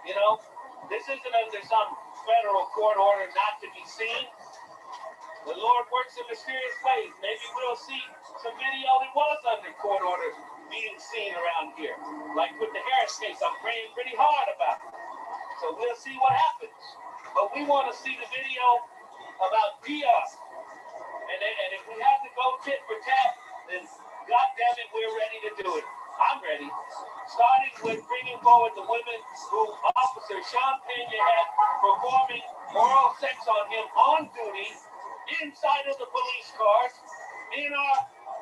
You know, this isn't under some federal court order not to be seen. The Lord works in mysterious ways. Maybe we'll see some video that was under court order being seen around here. Like with the Harris case, I'm praying pretty hard about it. So we'll see what happens. But we want to see the video about Dion. And if we have to go tit for tat, then God damn it, we're ready to do it. I'm ready. Starting with bringing forward the women who Officer Sean Pena had performing oral sex on him on duty inside of the police cars in our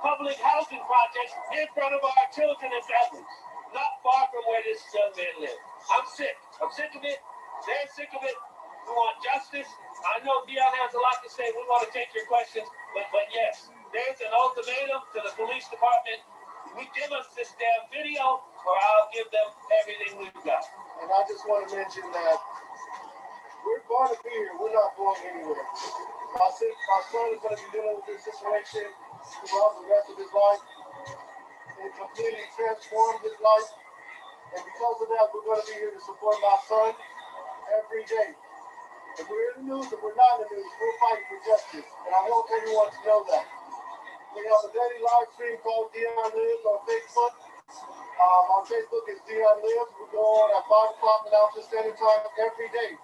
public housing projects in front of our children and families, not far from where this young man lives. I'm sick. I'm sick of it. They're sick of it. We want justice. I know Dion has a lot to say. We want to take your questions. But yes, there's an ultimatum to the police department. We give us this damn video, or I'll give them everything we've got. And I just want to mention that we're going to be here. We're not going anywhere. My son is going to be dealing with this situation throughout the rest of his life. It completely transformed his life. And because of that, we're going to be here to support my son every day. If we're in the news, if we're not in the news, we're fighting for justice. And I want everyone to know that. We have a daily live stream called Dion Lives on Facebook. On Facebook is Dion Lives. We go on at 5 o'clock Mountain Standard Time every day,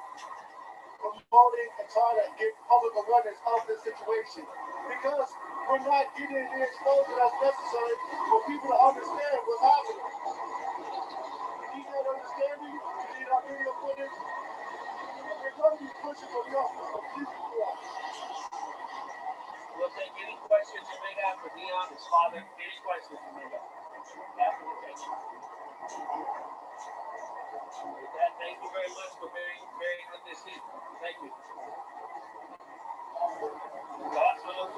promoting and trying to get public awareness of this situation. Because we're not getting the exposure that's necessary for people to understand what's happening. We need that understanding. We need our video footage. We're going to be pushing for justice completely throughout. We'll take any questions you may have for Dion, his father, any questions you may have. After the take. With that, thank you very much for bearing with this evening. Thank you. Thoughts, Philip?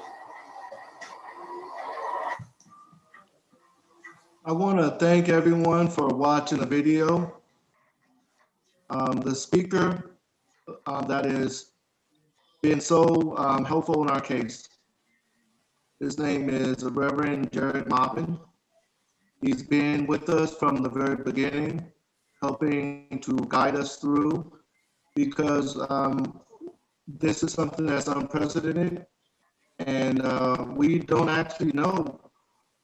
I want to thank everyone for watching the video. The speaker that is been so helpful in our case. His name is Reverend Jared Moppin. He's been with us from the very beginning, helping to guide us through, because this is something that's unprecedented, and we don't actually know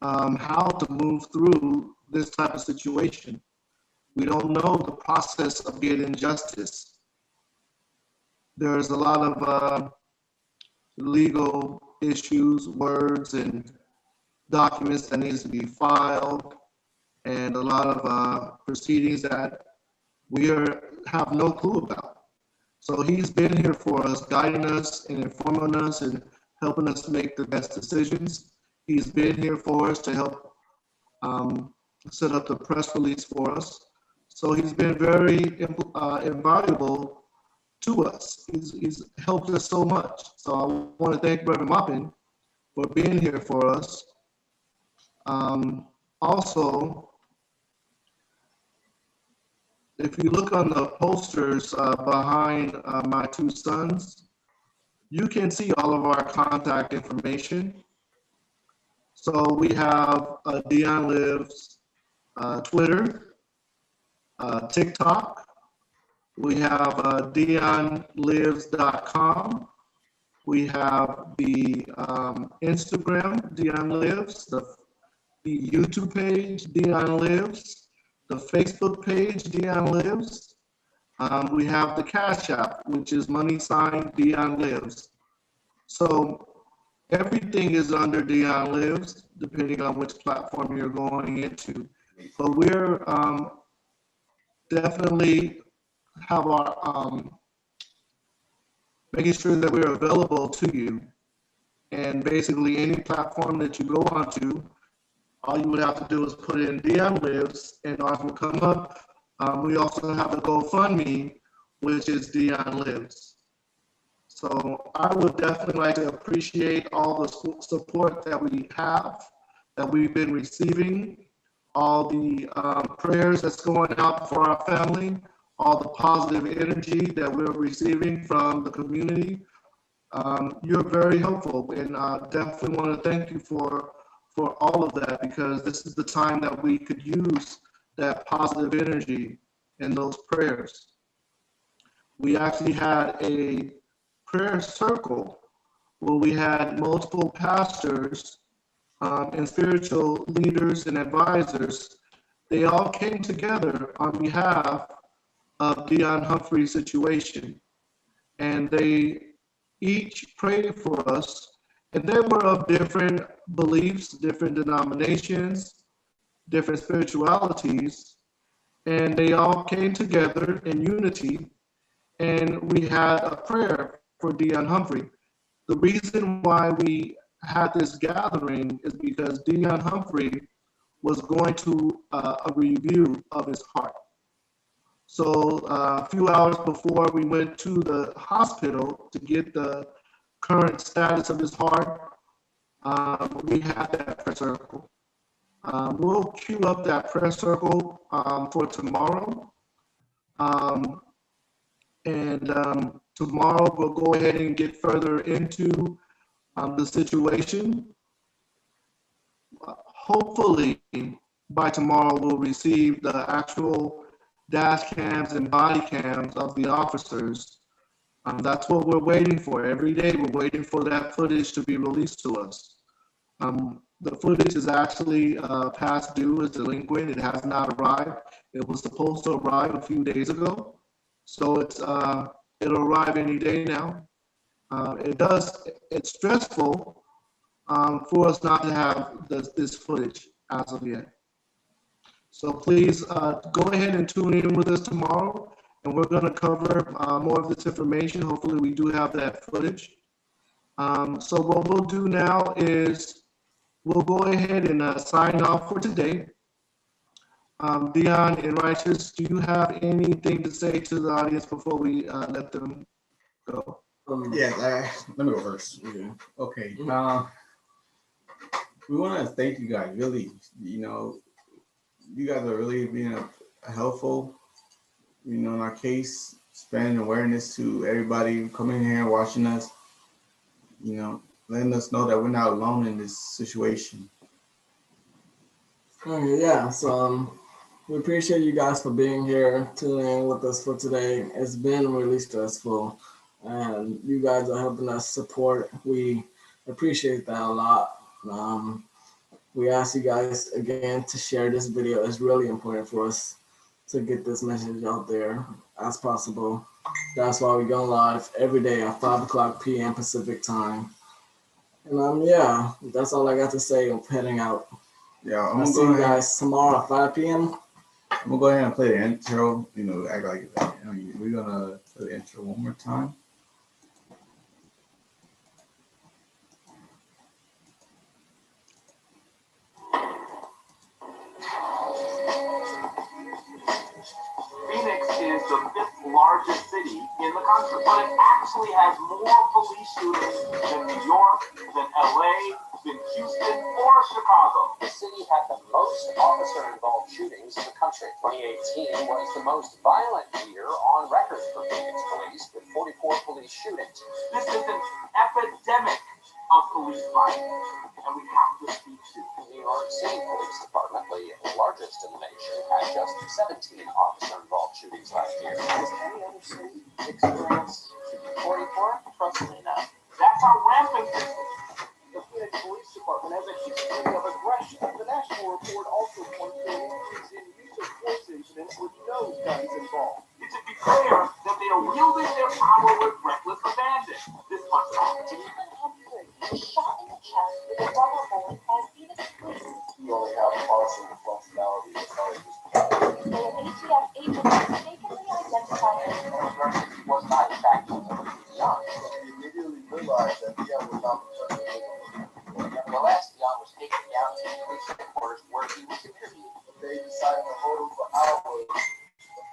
how to move through this type of situation. We don't know the process of getting justice. There's a lot of legal issues, words, and documents that needs to be filed, and a lot of proceedings that we have no clue about. So he's been here for us, guiding us and informing us and helping us make the best decisions. He's been here for us to help set up the press release for us. So he's been very invaluable to us. He's helped us so much. So I want to thank Reverend Moppin for being here for us. Also, if you look on the posters behind my two sons, you can see all of our contact information. So we have Dion Lives Twitter, TikTok. We have DionLives.com. We have the Instagram, Dion Lives, the YouTube page, Dion Lives, the Facebook page, Dion Lives, We have the Cash App, which is #Dion Lives. So everything is under Dion Lives, depending on which platform you're going into. But we're definitely have our making sure that we're available to you. And basically any platform that you go onto, all you would have to do is put in Dion Lives and ours will come up. We also have a GoFundMe, which is Dion Lives. So I would definitely like to appreciate all the support that we have, that we've been receiving, all the prayers that's going out for our family, all the positive energy that we're receiving from the community. You're very helpful, and I definitely want to thank you for all of that, because this is the time that we could use that positive energy and those prayers. We actually had a prayer circle where we had multiple pastors and spiritual leaders and advisors. They all came together on behalf of Dion Humphrey's situation, and they each prayed for us, and they were of different beliefs, different denominations, different spiritualities, and they all came together in unity, and we had a prayer for Dion Humphrey. The reason why we had this gathering is because Dion Humphrey was going to a review of his heart. So a few hours before we went to the hospital to get the current status of his heart, we had that prayer circle. We'll queue up that prayer circle for tomorrow. Tomorrow we'll go ahead and get further into the situation. Hopefully by tomorrow we'll receive the actual dash cams and body cams of the officers. That's what we're waiting for. Every day we're waiting for that footage to be released to us. The footage is actually past due, is delinquent. It has not arrived. It was supposed to arrive a few days ago. So it'll arrive any day now. It's stressful for us not to have this footage as of yet. So please go ahead and tune in with us tomorrow, and we're going to cover more of this information. Hopefully we do have that footage. So what we'll do now is we'll go ahead and sign off for today. Dion and Righteous, do you have anything to say to the audience before we let them go? Yeah, let me go first. Okay. We want to thank you guys. Really, you guys are really being helpful. In our case, spreading awareness to everybody coming here and watching us. Letting us know that we're not alone in this situation. Yeah. So we appreciate you guys for being here, tuning in with us for today. It's been really stressful, and you guys are helping us support. We appreciate that a lot. We ask you guys again to share this video. It's really important for us to get this message out there as possible. That's why we go live every day at 5:00 p.m. Pacific time. And yeah, that's all I got to say. I'm heading out. Yeah, I'll see you guys tomorrow at 5 p.m. I'm gonna go ahead and play the intro. Act like that. We're gonna play the intro one more time. Phoenix is the 5th largest city in the country, but it actually has more police shootings than New York, than LA, than Houston, or Chicago. The city had the most officer-involved shootings in the country. 2018 was the most violent year on record for Phoenix police, with 44 police shootings. This is an epidemic of police violence, and we have to speak to The New York City Police Department, the largest in the nation, had just 17 officer-involved shootings last year. Has any other city experienced 44? Trustfully, no. That's how rampant this is. The Phoenix Police Department has a history of aggression. The national report also points to an increase in use of force incidents with no guns involved. Is it because clear that they are wielding their power with reckless abandon. This much Dion Humphrey was shot in the chest with a rubber bullet by Phoenix police. We only have partial functionality as far as this. They an ATF agent mistakenly identified him. He was not, in fact, Dion. We immediately realized that Dion was not the person. Nevertheless, Dion was taken down to police headquarters where he was interviewed. They decided to hold him for hours.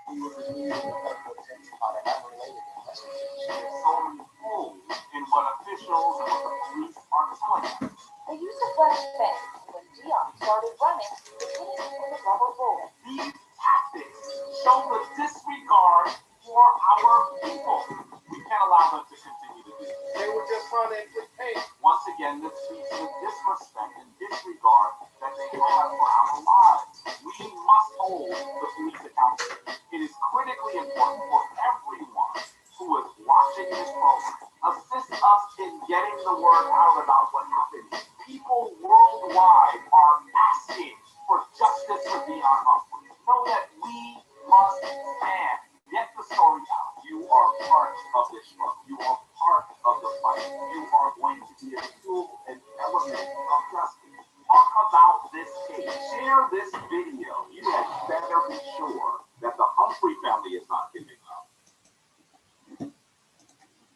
He was immediately medical attention On an unrelated investigation. There's so many holes in what officials and what the police are telling us. They used a flashbang, and when Dion started running, they hit him with a rubber bullet. These tactics show the disregard for our people. We can't allow them to continue to do this. They were just trying to inflict pain. Once again, this speaks to the disrespect and disregard that they have for our lives. We must hold the police accountable. It is critically important for everyone who is watching this program. Assist us in getting the word out about what happened. People worldwide are asking for justice for Dion Humphrey. Know that we must stand. Get the story out. You are part of this struggle. You are part of the fight. You are going to be a tool and element of justice. Talk about this case. Share this video. You had better be sure that the Humphrey family is not convicted.